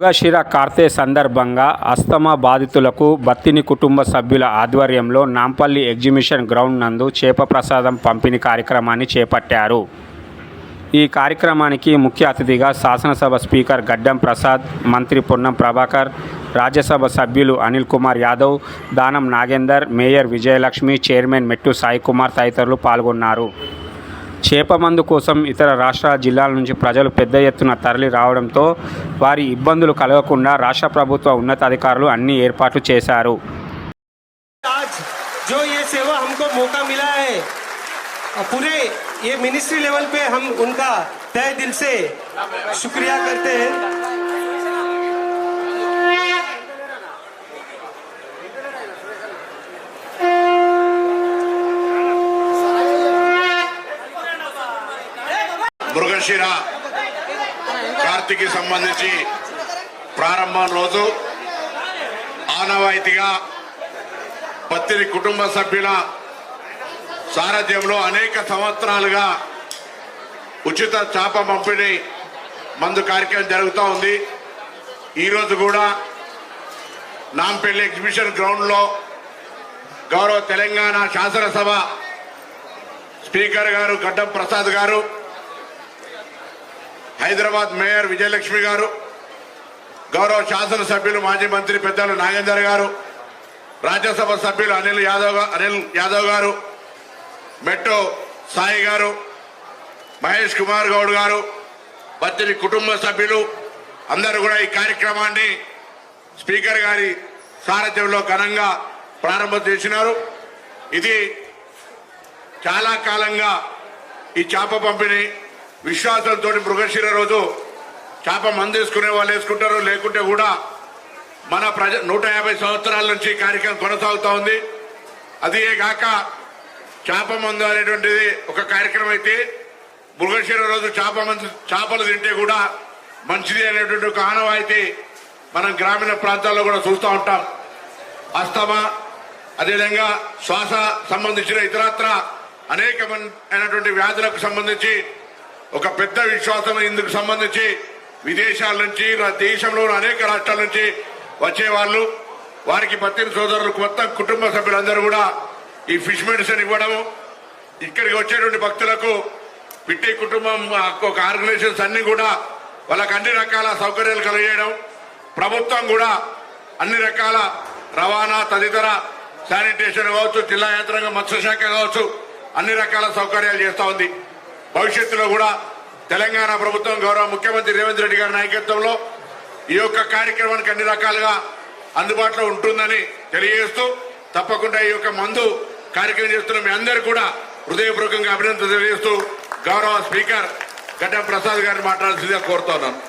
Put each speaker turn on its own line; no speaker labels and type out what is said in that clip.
మృగశిర కార్తె సందర్భంగా అస్తమా బాధితులకు బత్తిని కుటుంబ సభ్యుల ఆధ్వర్యంలో నాంపల్లి ఎగ్జిబిషన్ గ్రౌండ్ నందు చేప ప్రసాదం పంపిణీ కార్యక్రమాన్ని చేపట్టారు. ఈ కార్యక్రమానికి ముఖ్య అతిథిగా శాసనసభ స్పీకర్ గడ్డం ప్రసాద్, మంత్రి పొన్నం ప్రభాకర్, రాజ్యసభ సభ్యులు అనిల్ కుమార్ యాదవ్, దానం నాగేందర్, మేయర్ విజయలక్ష్మి, చైర్మన్ మెట్టు సాయికుమార్ తదితరులు పాల్గొన్నారు. చేప మందు కోసం ఇతర రాష్ట్రాల జిల్లాల నుంచి ప్రజలు పెద్ద ఎత్తున తరలి రావడంతో వారి ఇబ్బందులు కలగకుండా రాష్ట్ర ప్రభుత్వ ఉన్నతాధికారులు అన్ని ఏర్పాట్లు చేశారు.
जो ये सेवा हमको मौका मिला है, पूरे ये मिनिस्ट्री लेवल पे हम उनका तहे दिल से शुक्रिया करते हैं.
మృగశిర కార్తీకి సంబంధించి ప్రారంభం రోజు ఆనవాయితీగా బత్తిని కుటుంబ సభ్యుల సారథ్యంలో అనేక సంవత్సరాలుగా ఉచిత చేప పంపిణీ మందు కార్యక్రమం జరుగుతూ ఉంది. ఈరోజు కూడా నాంపల్లి ఎగ్జిబిషన్ గ్రౌండ్లో గౌరవ తెలంగాణ శాసనసభ స్పీకర్ గారు గడ్డం ప్రసాద్ గారు, హైదరాబాద్ మేయర్ విజయలక్ష్మి గారు, గౌరవ శాసనసభ్యులు మాజీ మంత్రి పెద్దలు నాగేందర్ గారు, రాజ్యసభ సభ్యులు అనిల్ యాదవ్ గారు, మెట్టు సాయి గారు, మహేష్ కుమార్ గౌడ్ గారు, బత్తిని కుటుంబ సభ్యులు అందరూ కూడా ఈ కార్యక్రమాన్ని స్పీకర్ గారి సారథ్యంలో ఘనంగా ప్రారంభం చేసినారు. ఇది చాలా కాలంగా ఈ చేప పంపిణీ విశ్వాసంతో మృగశిర రోజు చేప మందు వేసుకునే వాళ్ళు వేసుకుంటారు, లేకుంటే కూడా మన 150 సంవత్సరాల నుంచి కార్యక్రమం కొనసాగుతూ ఉంది. అదే కాక చేప మందు అనేటువంటిది ఒక కార్యక్రమం అయితే మృగశిర రోజు చేపలు తింటే కూడా మంచిది అనేటువంటి ఒక ఆనవాయితీ మనం గ్రామీణ ప్రాంతాల్లో కూడా చూస్తూ ఉంటాం. అస్తమా, అదేవిధంగా శ్వాస సంబంధించిన ఇతరత్ర అనేకమైనటువంటి వ్యాధులకు సంబంధించి ఒక పెద్ద విశ్వాసం ఇందుకు సంబంధించి విదేశాల నుంచి దేశంలో అనేక రాష్ట్రాల నుంచి వచ్చే వాళ్ళు, వారికి బత్తిని సోదరులకు మొత్తం కుటుంబ సభ్యులందరూ కూడా ఈ ఫిష్ మెడిసిన్ ఇవ్వడము, ఇక్కడికి వచ్చేటువంటి భక్తులకు పిట్టి కుటుంబం ఒక ఆర్గనైజేషన్స్ అన్ని కూడా వాళ్ళకి అన్ని రకాల సౌకర్యాలు కలిగేయడం, ప్రభుత్వం కూడా అన్ని రకాల రవాణా తదితర శానిటేషన్ కావచ్చు, జిల్లా యంత్రాంగం మత్స్యశాఖ కావచ్చు, అన్ని రకాల సౌకర్యాలు చేస్తూ ఉంది. భవిష్యత్తులో కూడా తెలంగాణ ప్రభుత్వం గౌరవ ముఖ్యమంత్రి రేవంత్ రెడ్డి గారి నాయకత్వంలో ఈ యొక్క కార్యక్రమానికి అన్ని రకాలుగా అందుబాటులో ఉంటుందని తెలియజేస్తూ, తప్పకుండా ఈ యొక్క మందు కార్యక్రమం చేస్తున్న మీ అందరూ కూడా హృదయపూర్వకంగా అభినందనలు తెలియజేస్తూ గౌరవ స్పీకర్ గడ్డం ప్రసాద్ గారిని మాట్లాడాల్సిందిగా కోరుతున్నాను.